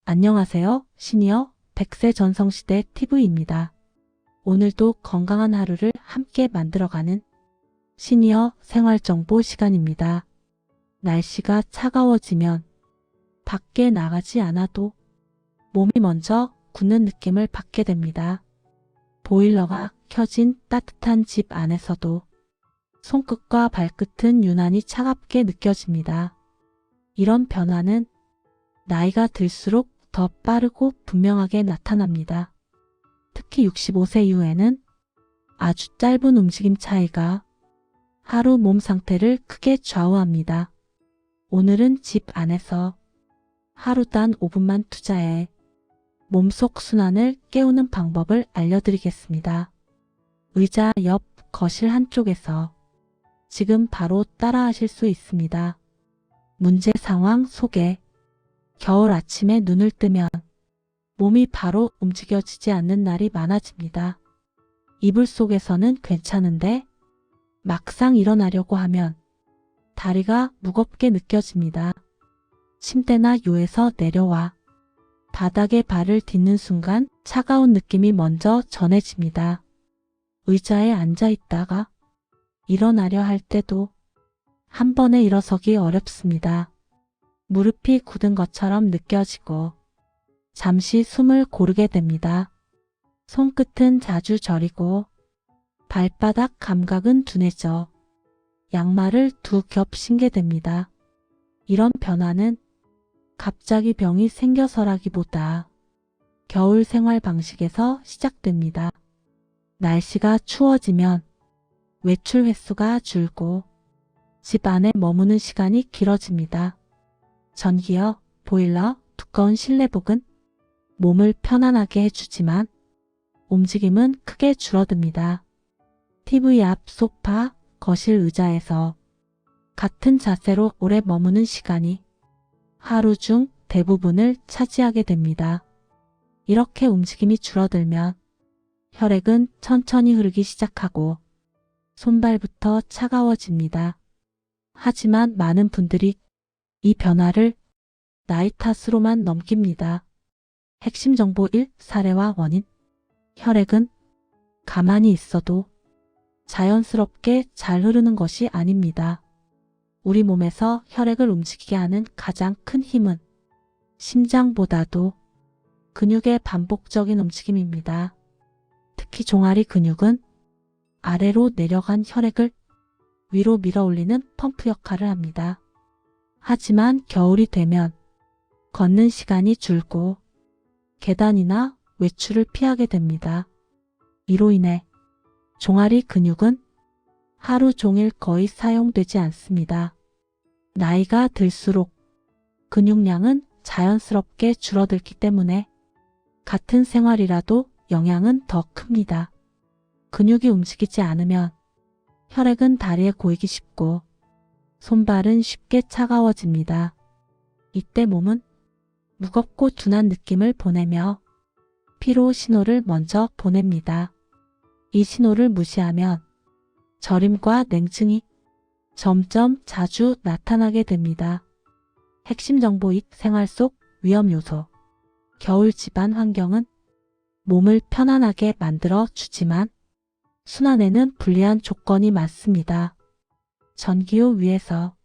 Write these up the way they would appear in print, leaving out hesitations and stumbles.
안녕하세요. 시니어 100세 전성시대 TV입니다. 오늘도 건강한 하루를 함께 만들어가는 시니어 생활정보 시간입니다. 날씨가 차가워지면 밖에 나가지 않아도 몸이 먼저 굳는 느낌을 받게 됩니다. 보일러가 켜진 따뜻한 집 안에서도 손끝과 발끝은 유난히 차갑게 느껴집니다. 이런 변화는 나이가 들수록 더 빠르고 분명하게 나타납니다. 특히 65세 이후에는 아주 짧은 움직임 차이가 하루 몸 상태를 크게 좌우합니다. 오늘은 집 안에서 하루 단 5분만 투자해 몸속 순환을 깨우는 방법을 알려드리겠습니다. 의자 옆 거실 한쪽에서 지금 바로 따라하실 수 있습니다. 문제 상황 소개. 겨울 아침에 눈을 뜨면 몸이 바로 움직여지지 않는 날이 많아집니다. 이불 속에서는 괜찮은데 막상 일어나려고 하면 다리가 무겁게 느껴집니다. 침대나 요에서 내려와 바닥에 발을 딛는 순간 차가운 느낌이 먼저 전해집니다. 의자에 앉아 있다가 일어나려 할 때도 한 번에 일어서기 어렵습니다. 무릎이 굳은 것처럼 느껴지고 잠시 숨을 고르게 됩니다. 손끝은 자주 저리고 발바닥 감각은 둔해져 양말을 두 겹 신게 됩니다. 이런 변화는 갑자기 병이 생겨서라기보다 겨울 생활 방식에서 시작됩니다. 날씨가 추워지면 외출 횟수가 줄고 집 안에 머무는 시간이 길어집니다. 전기요, 보일러, 두꺼운 실내복은 몸을 편안하게 해주지만 움직임은 크게 줄어듭니다. TV 앞 소파, 거실 의자에서 같은 자세로 오래 머무는 시간이 하루 중 대부분을 차지하게 됩니다. 이렇게 움직임이 줄어들면 혈액은 천천히 흐르기 시작하고 손발부터 차가워집니다. 하지만 많은 분들이 이 변화를 나이 탓으로만 넘깁니다. 핵심 정보 1. 사례와 원인. 혈액은 가만히 있어도 자연스럽게 잘 흐르는 것이 아닙니다. 우리 몸에서 혈액을 움직이게 하는 가장 큰 힘은 심장보다도 근육의 반복적인 움직임입니다. 특히 종아리 근육은 아래로 내려간 혈액을 위로 밀어 올리는 펌프 역할을 합니다. 하지만 겨울이 되면 걷는 시간이 줄고 계단이나 외출을 피하게 됩니다. 이로 인해 종아리 근육은 하루 종일 거의 사용되지 않습니다. 나이가 들수록 근육량은 자연스럽게 줄어들기 때문에 같은 생활이라도 영향은 더 큽니다. 근육이 움직이지 않으면 혈액은 다리에 고이기 쉽고 손발은 쉽게 차가워집니다. 이때 몸은 무겁고 둔한 느낌을 보내며 피로 신호를 먼저 보냅니다. 이 신호를 무시하면 저림과 냉증이 점점 자주 나타나게 됩니다. 핵심 정보 2. 생활 속 위험 요소. 겨울 집안 환경은 몸을 편안하게 만들어 주지만 순환에는 불리한 조건이 많습니다. 전기요 위에서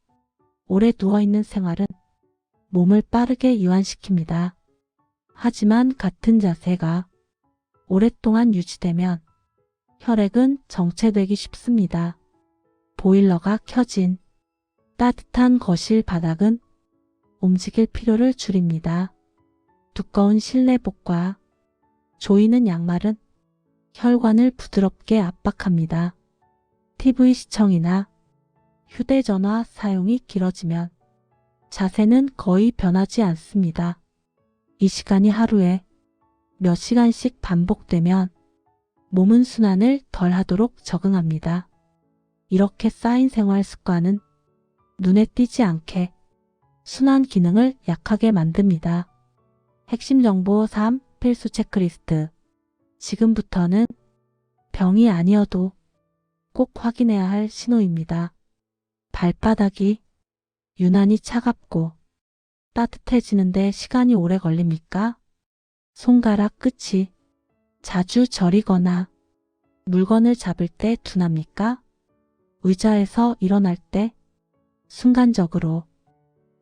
오래 누워있는 생활은 몸을 빠르게 이완시킵니다. 하지만 같은 자세가 오랫동안 유지되면 혈액은 정체되기 쉽습니다. 보일러가 켜진 따뜻한 거실 바닥은 움직일 필요를 줄입니다. 두꺼운 실내복과 조이는 양말은 혈관을 부드럽게 압박합니다. TV 시청이나 휴대전화 사용이 길어지면 자세는 거의 변하지 않습니다. 이 시간이 하루에 몇 시간씩 반복되면 몸은 순환을 덜 하도록 적응합니다. 이렇게 쌓인 생활 습관은 눈에 띄지 않게 순환 기능을 약하게 만듭니다. 핵심 정보 3. 필수 체크리스트. 지금부터는 병이 아니어도 꼭 확인해야 할 신호입니다. 발바닥이 유난히 차갑고 따뜻해지는데 시간이 오래 걸립니까? 손가락 끝이 자주 저리거나 물건을 잡을 때 둔합니까? 의자에서 일어날 때 순간적으로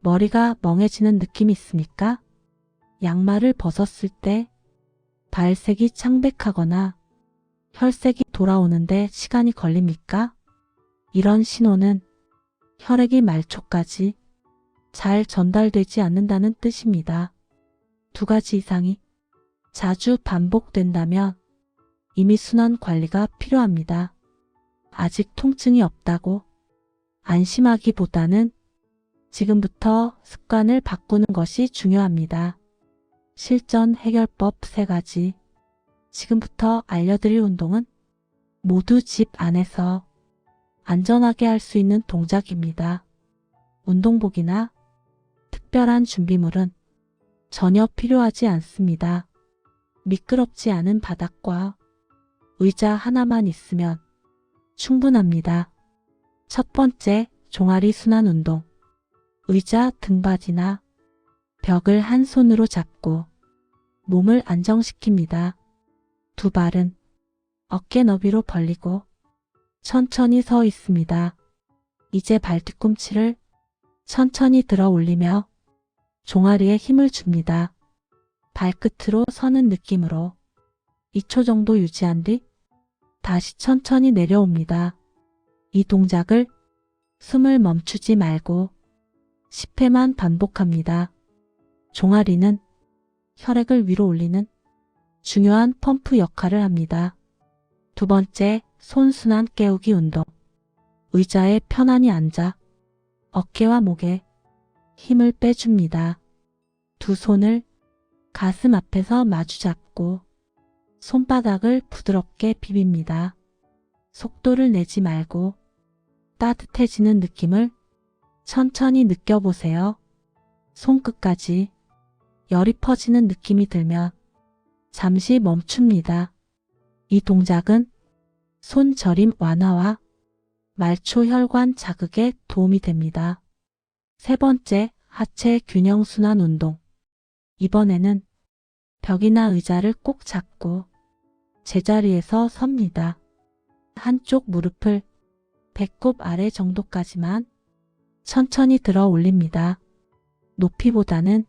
머리가 멍해지는 느낌이 있습니까? 양말을 벗었을 때 발색이 창백하거나 혈색이 돌아오는데 시간이 걸립니까? 이런 신호는 혈액이 말초까지 잘 전달되지 않는다는 뜻입니다. 두 가지 이상이 자주 반복된다면 이미 순환 관리가 필요합니다. 아직 통증이 없다고 안심하기보다는 지금부터 습관을 바꾸는 것이 중요합니다. 실전 해결법 3가지. 지금부터 알려드릴 운동은 모두 집 안에서 안전하게 할 수 있는 동작입니다. 운동복이나 특별한 준비물은 전혀 필요하지 않습니다. 미끄럽지 않은 바닥과 의자 하나만 있으면 충분합니다. 첫 번째, 종아리 순환 운동. 의자 등받이나 벽을 한 손으로 잡고 몸을 안정시킵니다. 두 발은 어깨 너비로 벌리고 천천히 서 있습니다. 이제 발 뒤꿈치를 천천히 들어 올리며 종아리에 힘을 줍니다. 발끝으로 서는 느낌으로 2초 정도 유지한 뒤 다시 천천히 내려옵니다. 이 동작을 숨을 멈추지 말고 10회만 반복합니다. 종아리는 혈액을 위로 올리는 중요한 펌프 역할을 합니다. 두 번째, 손순환 깨우기 운동. 의자에 편안히 앉아 어깨와 목에 힘을 빼줍니다. 두 손을 가슴 앞에서 마주 잡고 손바닥을 부드럽게 비빕니다. 속도를 내지 말고 따뜻해지는 느낌을 천천히 느껴보세요. 손끝까지 열이 퍼지는 느낌이 들면 잠시 멈춥니다. 이 동작은 손 저림 완화와 말초 혈관 자극에 도움이 됩니다. 세 번째, 하체 균형 순환 운동. 이번에는 벽이나 의자를 꼭 잡고 제자리에서 섭니다. 한쪽 무릎을 배꼽 아래 정도까지만 천천히 들어 올립니다. 높이보다는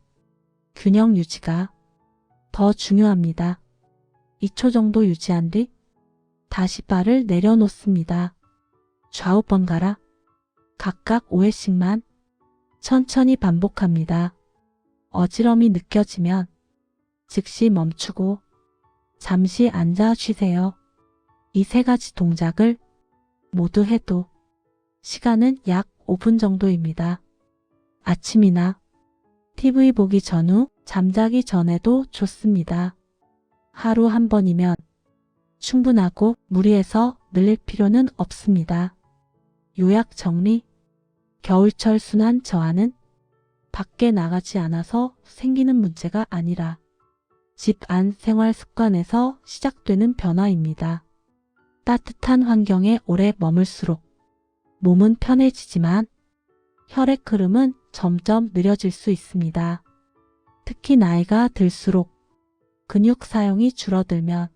균형 유지가 더 중요합니다. 2초 정도 유지한 뒤 다시 발을 내려놓습니다. 좌우 번갈아 각각 5회씩만 천천히 반복합니다. 어지럼이 느껴지면 즉시 멈추고 잠시 앉아 쉬세요. 이 3가지 동작을 모두 해도 시간은 약 5분 정도입니다. 아침이나 TV 보기 전후 잠자기 전에도 좋습니다. 하루 한 번이면 충분하고 무리해서 늘릴 필요는 없습니다. 요약 정리. 겨울철 순환 저하는 밖에 나가지 않아서 생기는 문제가 아니라 집 안 생활 습관에서 시작되는 변화입니다. 따뜻한 환경에 오래 머물수록 몸은 편해지지만 혈액 흐름은 점점 느려질 수 있습니다. 특히 나이가 들수록 근육 사용이 줄어들면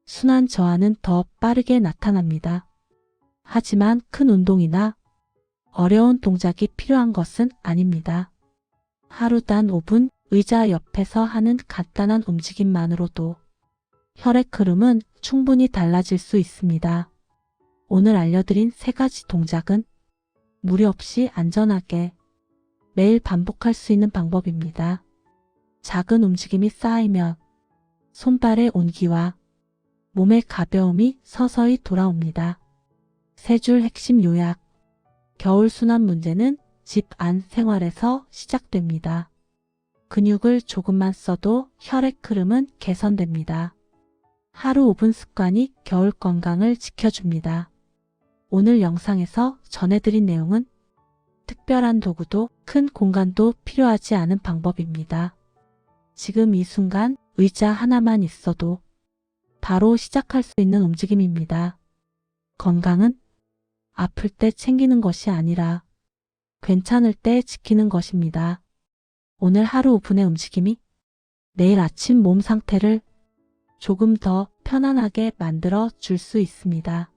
순환 저하는 더 빠르게 나타납니다. 하지만 큰 운동이나 어려운 동작이 필요한 것은 아닙니다. 하루 단 5분 의자 옆에서 하는 간단한 움직임만으로도 혈액 흐름은 충분히 달라질 수 있습니다. 오늘 알려드린 3가지 동작은 무리 없이 안전하게 매일 반복할 수 있는 방법입니다. 작은 움직임이 쌓이면 손발의 온기와 몸의 가벼움이 서서히 돌아옵니다. 3줄 핵심 요약. 겨울 순환 문제는 집 안 생활에서 시작됩니다. 근육을 조금만 써도 혈액 흐름은 개선됩니다. 하루 5분 습관이 겨울 건강을 지켜줍니다. 오늘 영상에서 전해드린 내용은 특별한 도구도 큰 공간도 필요하지 않은 방법입니다. 지금 이 순간 의자 하나만 있어도 바로 시작할 수 있는 움직임입니다. 건강은 아플 때 챙기는 것이 아니라 괜찮을 때 지키는 것입니다. 오늘 하루 5분의 움직임이 내일 아침 몸 상태를 조금 더 편안하게 만들어 줄 수 있습니다.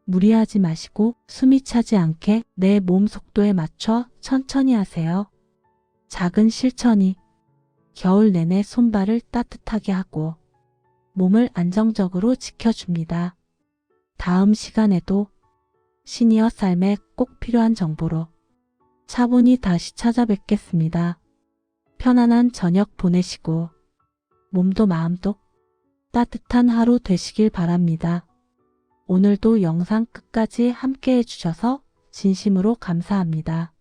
무리하지 마시고 숨이 차지 않게 내 몸 속도에 맞춰 천천히 하세요. 작은 실천이 겨울 내내 손발을 따뜻하게 하고 몸을 안정적으로 지켜줍니다. 다음 시간에도 시니어 삶에 꼭 필요한 정보로 차분히 다시 찾아뵙겠습니다. 편안한 저녁 보내시고 몸도 마음도 따뜻한 하루 되시길 바랍니다. 오늘도 영상 끝까지 함께 해주셔서 진심으로 감사합니다.